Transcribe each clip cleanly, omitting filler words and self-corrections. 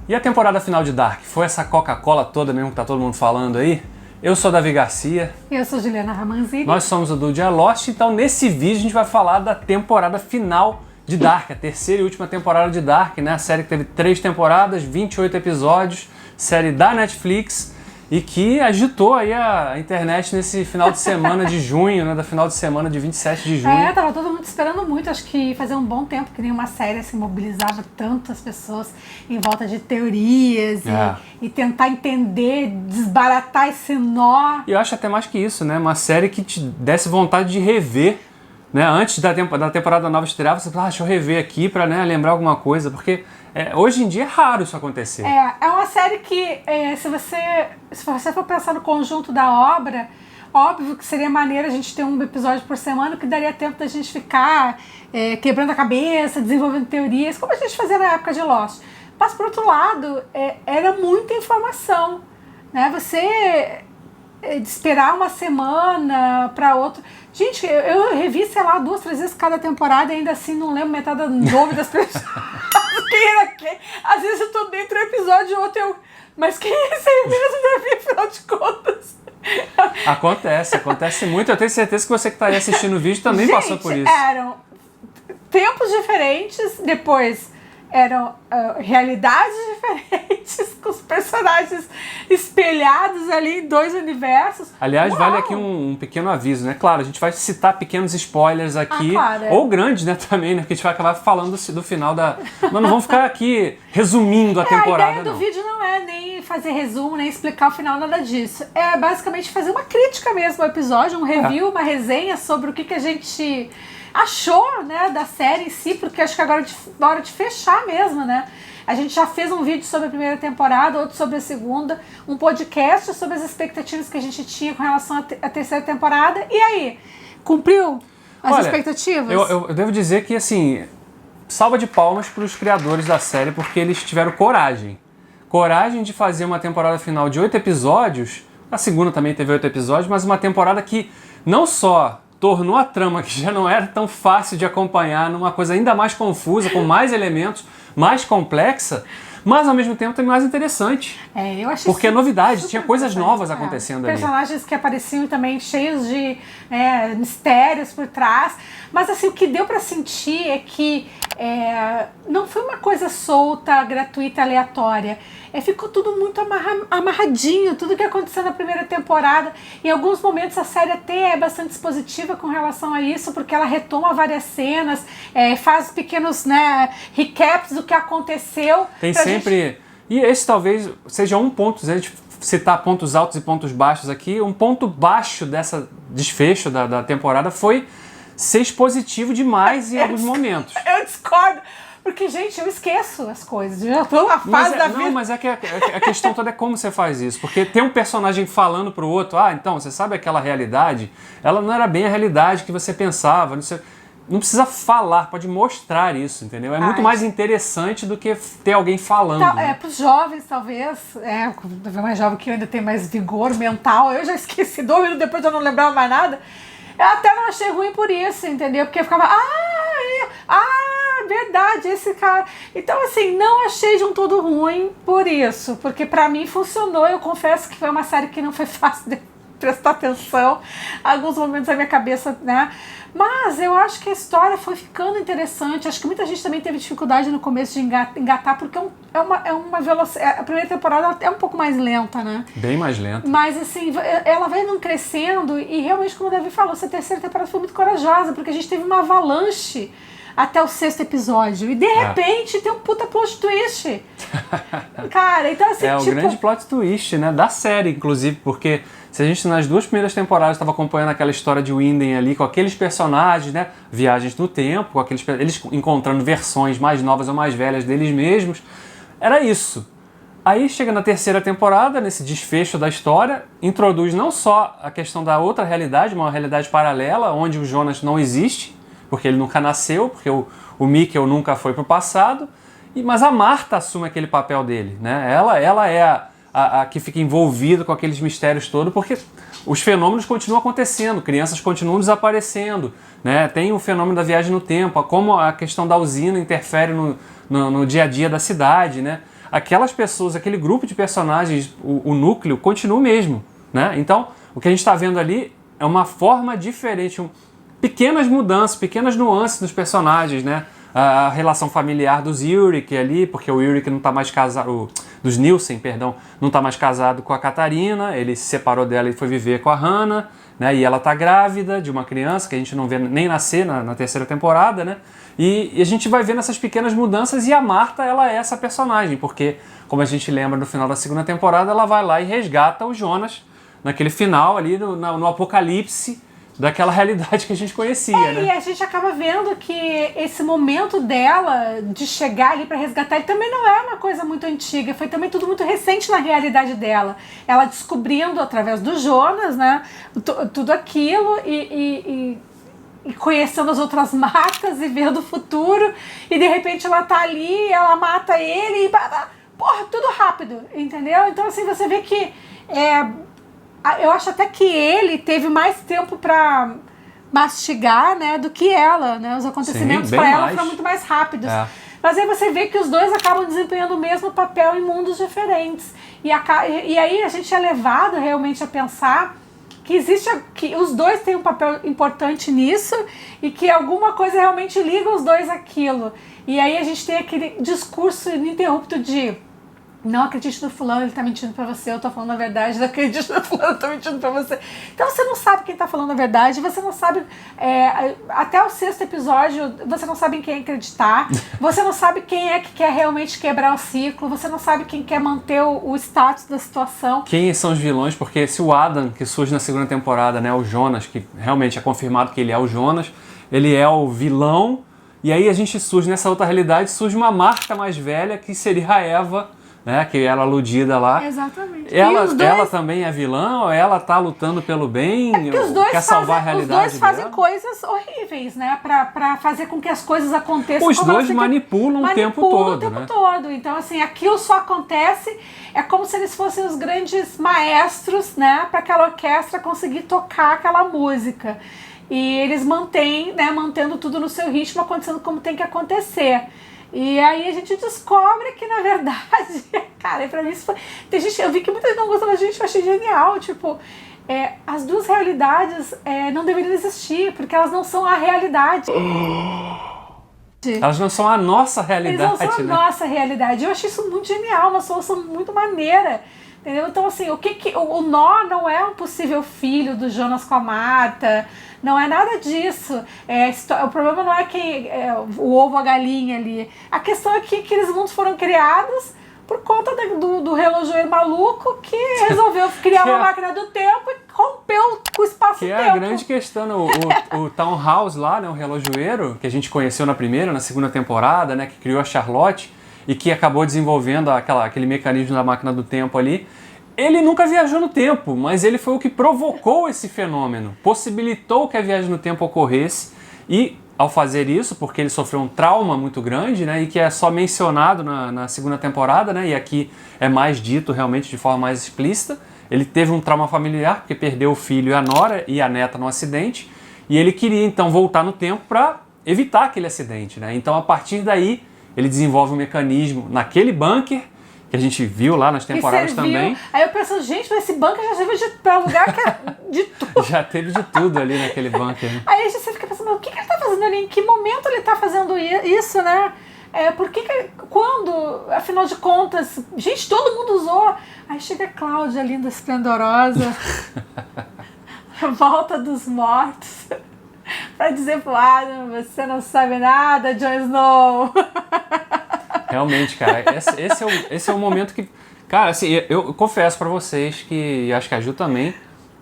E a temporada final de Dark? Foi essa Coca-Cola toda mesmo que tá todo mundo falando aí? Eu sou Davi Garcia. Eu sou Juliana Ramanzini. Nós somos o Dude Lost, então nesse vídeo a gente vai falar da temporada final de Dark, a terceira e última temporada de Dark, né? A série que teve 3 temporadas, 28 episódios, série da Netflix e que agitou aí a internet nesse final de semana de junho, né? Da final de semana de 27 de junho. Tava todo mundo esperando muito, acho que fazia um bom tempo que nenhuma série assim, mobilizava tantas pessoas em volta de teorias e tentar entender, desbaratar esse nó. E eu acho até mais que isso, né? Uma série que te desse vontade de rever, né? Antes da temporada nova estrear, você fala, deixa eu rever aqui pra, né, lembrar alguma coisa, porque hoje em dia é raro isso acontecer. É uma série que, se você for pensar no conjunto da obra, óbvio que seria maneiro a gente ter um episódio por semana, que daria tempo da gente ficar quebrando a cabeça, desenvolvendo teorias, como a gente fazia na época de Lost. Mas, por outro lado, era muita informação, né? Você de esperar uma semana para outra. Gente, eu revi, sei lá, 2, 3 vezes cada temporada e ainda assim não lembro metade do nome das pessoas. Quem era quem? Às vezes eu tô dentro do episódio e outro mas quem é esse aí mesmo, Davi, afinal de contas? Acontece muito. Eu tenho certeza que você que tá aí assistindo o vídeo também passou por isso. Eram tempos diferentes, depois eram realidades diferentes, com os personagens espelhados ali em 2 universos. Aliás, vale aqui um pequeno aviso, né? Claro, a gente vai citar pequenos spoilers aqui, claro, ou grandes, né, também, né? Que a gente vai acabar falando do final da... Mas não vamos ficar aqui resumindo a temporada, a ideia do vídeo não é nem fazer resumo, nem explicar o final, nada disso. É basicamente fazer uma crítica mesmo ao episódio, um review, uma resenha sobre o que a gente achou, né, da série em si, porque acho que agora é hora de fechar mesmo, né? A gente já fez um vídeo sobre a primeira temporada, outro sobre a segunda, um podcast sobre as expectativas que a gente tinha com relação à terceira temporada. E aí, cumpriu as expectativas? Eu devo dizer que, assim, salva de palmas para os criadores da série, porque eles tiveram coragem de fazer uma temporada final de 8 episódios. A segunda também teve 8 episódios, mas uma temporada que não só tornou a trama, que já não era tão fácil de acompanhar, numa coisa ainda mais confusa, com mais elementos, mais complexa, mas ao mesmo tempo também mais interessante. Eu achei porque é novidade, tinha coisas novas acontecendo ali. Personagens que apareciam também cheios de mistérios por trás. Mas assim, o que deu pra sentir é que não foi uma coisa solta, gratuita, aleatória. Ficou tudo muito amarradinho, tudo que aconteceu na primeira temporada. Em alguns momentos a série até é bastante expositiva com relação a isso, porque ela retoma várias cenas, faz pequenos recaps do que aconteceu. Tem sempre... E esse talvez seja um ponto, se a gente citar pontos altos e pontos baixos aqui, um ponto baixo dessa desfecho da temporada foi ser expositivo demais em alguns momentos. Eu discordo. Porque, gente, eu esqueço as coisas. Eu já tô na fase da vida. Não, mas que a questão toda é como você faz isso. Porque tem um personagem falando pro outro, então, você sabe aquela realidade? Ela não era bem a realidade que você pensava. Não precisa falar, pode mostrar isso, entendeu? É muito mais interessante do que ter alguém falando. Pros jovens, talvez, mais jovem que eu ainda tem mais vigor mental, eu já esqueci 2 minutos depois eu não lembrava mais nada. Eu até não achei ruim por isso, entendeu? Porque eu ficava, verdade, esse cara. Então, assim, não achei de um todo ruim por isso, porque pra mim funcionou. Eu confesso que foi uma série que não foi fácil de prestar atenção. Alguns momentos a minha cabeça, né? Mas eu acho que a história foi ficando interessante. Acho que muita gente também teve dificuldade no começo de engatar, porque é uma velocidade. A primeira temporada é um pouco mais lenta, né? Bem mais lenta. Mas assim, ela vai não crescendo e realmente, como o Davi falou, essa terceira temporada foi muito corajosa, porque a gente teve uma avalanche até o 6º episódio. E de repente tem um puta plot twist. Cara, então assim, o grande plot twist, né? Da série, inclusive, porque se a gente nas 2 primeiras temporadas estava acompanhando aquela história de Winden ali, com aqueles personagens, né? Viagens no tempo, com eles encontrando versões mais novas ou mais velhas deles mesmos. Era isso. Aí chega na terceira temporada, nesse desfecho da história, introduz não só a questão da outra realidade, uma realidade paralela, onde o Jonas não existe, porque ele nunca nasceu, porque o Mikkel nunca foi pro passado, mas a Marta assume aquele papel dele, né? Ela é a que fica envolvida com aqueles mistérios todos, porque os fenômenos continuam acontecendo, crianças continuam desaparecendo, né? Tem o fenômeno da viagem no tempo, como a questão da usina interfere no dia a dia da cidade, né? aquelas pessoas, aquele grupo de personagens, o núcleo, continua o mesmo, né? Então, o que a gente está vendo ali é uma forma diferente, pequenas mudanças, pequenas nuances nos personagens, né? A relação familiar dos Yurik ali, porque o Yurik não está mais casado, dos Nielsen, perdão, não está mais casado com a Catarina, ele se separou dela e foi viver com a Hannah, né? E ela está grávida de uma criança que a gente não vê nem nascer na terceira temporada, né? E a gente vai vendo essas pequenas mudanças, e a Marta, ela é essa personagem, porque, como a gente lembra no final da segunda temporada, ela vai lá e resgata o Jonas naquele final ali, no apocalipse daquela realidade que a gente conhecia, né? E a gente acaba vendo que esse momento dela de chegar ali para resgatar ele também não é uma coisa muito antiga, foi também tudo muito recente na realidade dela. Ela descobrindo através do Jonas, né, tudo aquilo e conhecendo as outras Martas e vendo o futuro, e de repente ela tá ali, ela mata ele e porra, tudo rápido, entendeu? Então assim, você vê que eu acho até que ele teve mais tempo para mastigar, né, do que ela, né? Os acontecimentos para ela foram muito mais rápidos. Mas aí você vê que os dois acabam desempenhando o mesmo papel em mundos diferentes. E aí a gente é levado realmente a pensar que os dois têm um papel importante nisso e que alguma coisa realmente liga os dois àquilo. E aí a gente tem aquele discurso ininterrupto de: não acredite no fulano, ele tá mentindo pra você, eu tô falando a verdade, não acredite no fulano, eu tô mentindo pra você. Então você não sabe quem tá falando a verdade, você não sabe, até o 6º episódio, você não sabe em quem acreditar, você não sabe quem é que quer realmente quebrar o ciclo, você não sabe quem quer manter o status da situação. Quem são os vilões? Porque se o Adam, que surge na segunda temporada, né, o Jonas, que realmente é confirmado que ele é o Jonas, ele é o vilão, e aí a gente surge nessa outra realidade, surge uma Marta mais velha, que seria a Eva, né, que era aludida lá. Exatamente. Ela também é vilã, ou ela tá lutando pelo bem, quer salvar a realidade os dois fazem dela? coisas horríveis, né, pra fazer com que as coisas aconteçam. Os dois manipulam o tempo todo, né? Então, assim, aquilo só acontece, é como se eles fossem os grandes maestros, né, para aquela orquestra conseguir tocar aquela música. E eles mantendo tudo no seu ritmo, acontecendo como tem que acontecer. E aí a gente descobre que, na verdade, cara, pra mim isso foi... eu vi que muita gente não gostou da gente, eu achei genial, tipo, as duas realidades não deveriam existir, porque elas não são a realidade. Elas não são a nossa realidade, Eles não são a nossa realidade. Eu achei isso muito genial, uma solução muito maneira. Entendeu? Então, assim, o Nó não é um possível filho do Jonas com a Marta, não é nada disso. O problema não é o ovo, a galinha ali. A questão é que aqueles mundos foram criados por conta do relojoeiro maluco que resolveu criar uma máquina do tempo e rompeu o espaço-tempo. Que é a grande questão, o Townhouse lá, né, o relojoeiro, que a gente conheceu na primeira, na segunda temporada, né, que criou a Charlotte, e que acabou desenvolvendo aquele mecanismo da máquina do tempo ali. Ele nunca viajou no tempo, mas ele foi o que provocou esse fenômeno, possibilitou que a viagem no tempo ocorresse, e ao fazer isso, porque ele sofreu um trauma muito grande, né, e que é só mencionado na segunda temporada, né, e aqui é mais dito realmente de forma mais explícita, ele teve um trauma familiar, porque perdeu o filho e a nora e a neta num acidente, e ele queria então voltar no tempo para evitar aquele acidente, né? Então a partir daí ele desenvolve um mecanismo naquele bunker, que a gente viu lá nas temporadas também. Aí eu penso, gente, mas esse bunker já serviu para lugar que é de tudo. Já teve de tudo ali naquele bunker. Né? Aí você fica pensando, o que ele tá fazendo ali? Em que momento ele tá fazendo isso, né? Quando, afinal de contas, gente, todo mundo usou. Aí chega a Cláudia, linda, esplendorosa, volta dos mortos, pra dizer pro Adam, você não sabe nada, Jon Snow. Realmente, cara, esse é o momento que... Cara, assim, eu confesso pra vocês que, e acho que a Ju também,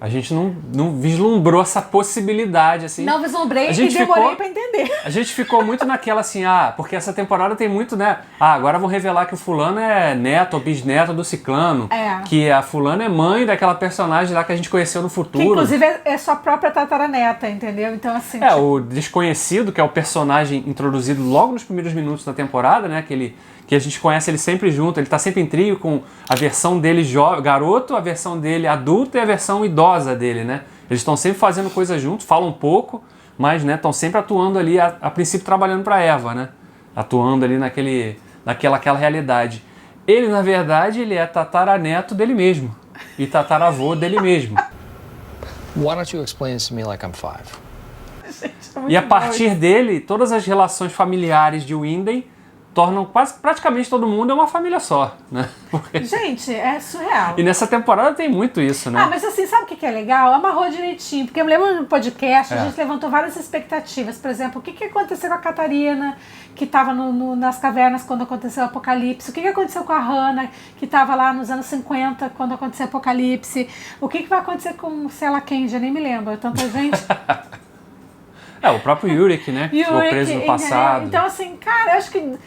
a gente não vislumbrou essa possibilidade, assim. Não vislumbrei e demorei pra entender. A gente ficou muito naquela, assim, porque essa temporada tem muito, né? Agora vão revelar que o fulano é neto ou bisneto do ciclano. Que a fulana é mãe daquela personagem lá que a gente conheceu no futuro. Que, inclusive, é sua própria tataraneta, entendeu? Então, assim... O desconhecido, que é o personagem introduzido logo nos primeiros minutos da temporada, né? Que a gente conhece ele sempre junto, ele tá sempre em trio com a versão dele garoto, a versão dele adulto e a versão idosa dele, né? Eles estão sempre fazendo coisa juntos, falam um pouco, mas né, estão sempre atuando ali, a princípio trabalhando para Eva, né? Atuando ali naquela realidade. Ele, na verdade, ele é tataraneto dele mesmo. E tataravô dele mesmo. Why don't you explain this to me like I'm 5? E a partir dele, todas as relações familiares de Winden tornam praticamente todo mundo é uma família só, né? Porque... Gente, é surreal. E nessa temporada tem muito isso, né? Ah, mas assim, sabe o que é legal? Amarrou direitinho, porque eu me lembro no podcast, a gente levantou várias expectativas. Por exemplo, o que aconteceu com a Catarina, que estava nas cavernas quando aconteceu o Apocalipse? O que aconteceu com a Hannah, que estava lá nos anos 50, quando aconteceu o Apocalipse? O que vai acontecer com, sei lá quem, já nem me lembro, tanta gente... O próprio Yurik, né? Que ficou preso no passado. Então, assim, cara, eu acho que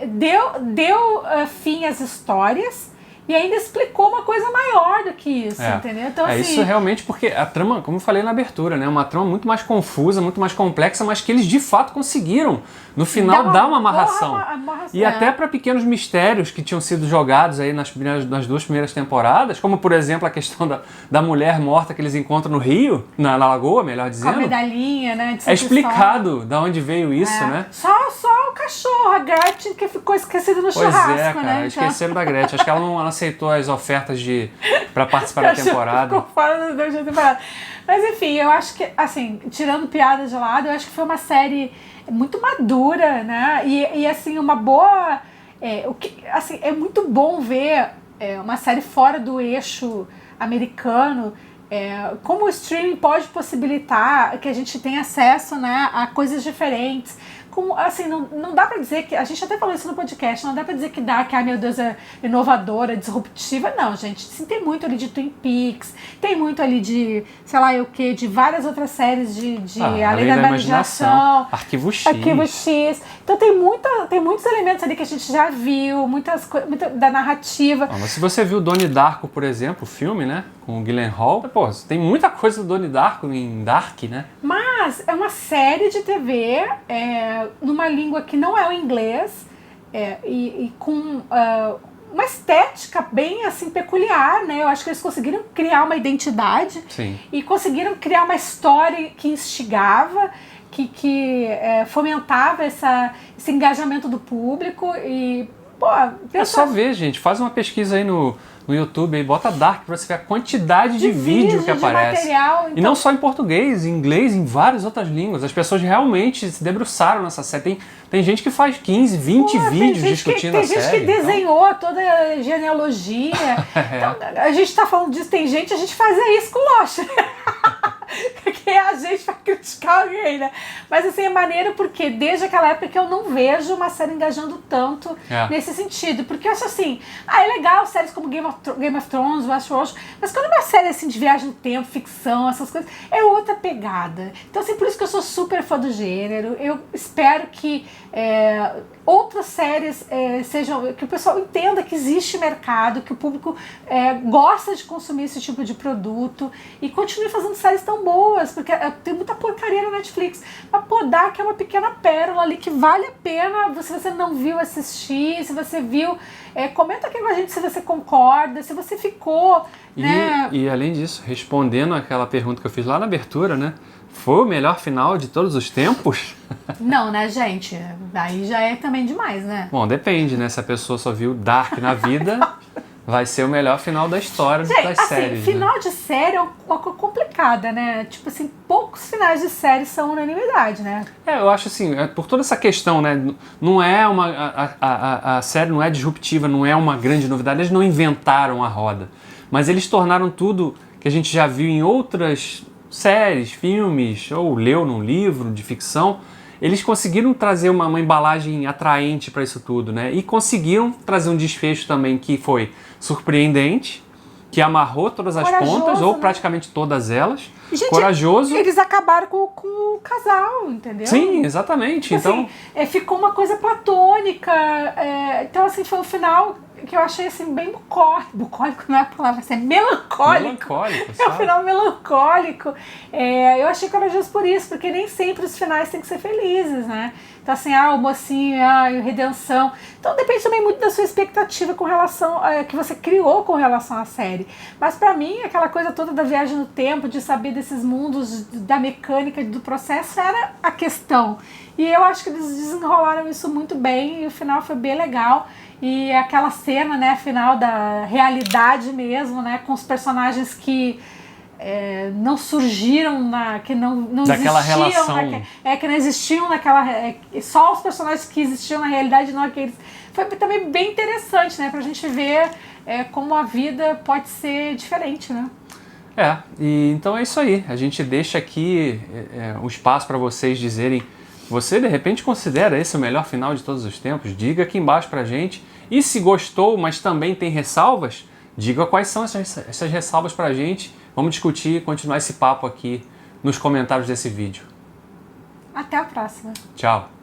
deu fim às histórias e ainda explicou uma coisa maior do que isso, entendeu? Então, assim, isso realmente porque a trama, como eu falei na abertura, né? Uma trama muito mais confusa, muito mais complexa, mas que eles de fato conseguiram, no final, dar uma amarração. E até para pequenos mistérios que tinham sido jogados aí nas 2 primeiras temporadas, como, por exemplo, a questão da mulher morta que eles encontram no rio, na lagoa, melhor dizendo. Com a medalhinha, né? É explicado de onde veio isso, né? Só o cachorro, a Gretchen, que ficou esquecida no churrasco, cara, né? esqueceram da Gretchen. Acho que ela não aceitou as ofertas para participar da temporada. Ficou fora da temporada. Mas enfim, eu acho que, assim, tirando piadas de lado, eu acho que foi uma série muito madura, né? E assim, uma boa... assim, é muito bom ver uma série fora do eixo americano, como o streaming pode possibilitar que a gente tenha acesso, né, a coisas diferentes. Assim, não dá pra dizer que... A gente até falou isso no podcast. Não dá pra dizer que meu Deus, é inovadora, disruptiva. Não, gente. Sim, tem muito ali de Twin Peaks. Tem muito ali de, sei lá, de várias outras séries de Além da Imaginação. Arquivo X. Arquivo X. Então tem muitos elementos ali que a gente já viu. Muita da narrativa. Mas se você viu Donnie Darko, por exemplo, o filme, né? Com o Gyllenhaal. Pô, tem muita coisa do Donnie Darko em Dark, né? Mas é uma série de TV numa língua que não é o inglês e com uma estética bem assim peculiar, né? Eu acho que eles conseguiram criar uma identidade. Sim. E conseguiram criar uma história que instigava, que fomentava esse engajamento do público e... Pô, é só ver, gente. Faz uma pesquisa aí no YouTube aí, bota Dark pra você ver a quantidade de vídeo que aparece. Material, então... E não só em português, em inglês, em várias outras línguas. As pessoas realmente se debruçaram nessa série. Tem gente que faz 15, 20 vídeos discutindo a série. Tem gente que desenhou toda a genealogia. Então, a gente tá falando disso, tem gente, a gente fazia isso com o Lost. Porque a gente vai criticar alguém, né? Mas assim, é maneiro porque desde aquela época que eu não vejo uma série engajando tanto nesse sentido. Porque eu acho assim, é legal séries como Game of Thrones, Westworld, mas quando uma série assim de viagem no tempo, ficção, essas coisas, é outra pegada. Então assim, por isso que eu sou super fã do gênero. Eu espero que outras séries sejam, que o pessoal entenda que existe mercado, que o público gosta de consumir esse tipo de produto e continue fazendo séries tão boas, porque tem muita porcaria na Netflix. Mas Dark é uma pequena pérola ali que vale a pena, se você não viu, assistir, se você viu, comenta aqui com a gente se você concorda, se você ficou, né? E além disso, respondendo aquela pergunta que eu fiz lá na abertura, né? Foi o melhor final de todos os tempos? Não, né, gente? Aí já é também demais, né? Bom, depende, né? Se a pessoa só viu Dark na vida, vai ser o melhor final da história das séries. Final né? de série é uma coisa complicada, né? Tipo assim, poucos finais de série são unanimidade, né? Eu acho assim, por toda essa questão, né? Não é a série não é disruptiva, não é uma grande novidade. Eles não inventaram a roda. Mas eles tornaram tudo que a gente já viu em outras séries, filmes, ou leu num livro de ficção, eles conseguiram trazer uma embalagem atraente para isso tudo, né? E conseguiram trazer um desfecho também que foi surpreendente, que amarrou todas as pontas, ou praticamente todas elas. Gente, corajoso. Eles acabaram com o casal, entendeu? Sim, exatamente. Então, assim, ficou uma coisa platônica. Então, assim, foi um final que eu achei assim, bem bucólico. Bucólico não é a palavra, assim, é melancólico. Melancólico, sabe? É um final melancólico. Eu achei corajoso por isso, porque nem sempre os finais têm que ser felizes, né? Então, assim, o mocinho, redenção. Então, depende também muito da sua expectativa com relação que você criou com relação à série. Mas, pra mim, aquela coisa toda da viagem no tempo, de saber desses mundos, da mecânica, do processo, era a questão. E eu acho que eles desenrolaram isso muito bem e o final foi bem legal. e aquela cena, né, final da realidade mesmo, né, com os personagens que não surgiram, que não daquela existiam, relação. Que não existiam naquela... só os personagens que existiam na realidade, não aqueles... Foi também bem interessante, né, pra gente ver como a vida pode ser diferente, né? E então é isso aí. A gente deixa aqui um espaço para vocês dizerem, você de repente considera esse o melhor final de todos os tempos? Diga aqui embaixo pra gente. E se gostou, mas também tem ressalvas, diga quais são essas ressalvas pra gente. Vamos discutir e continuar esse papo aqui nos comentários desse vídeo. Até a próxima. Tchau.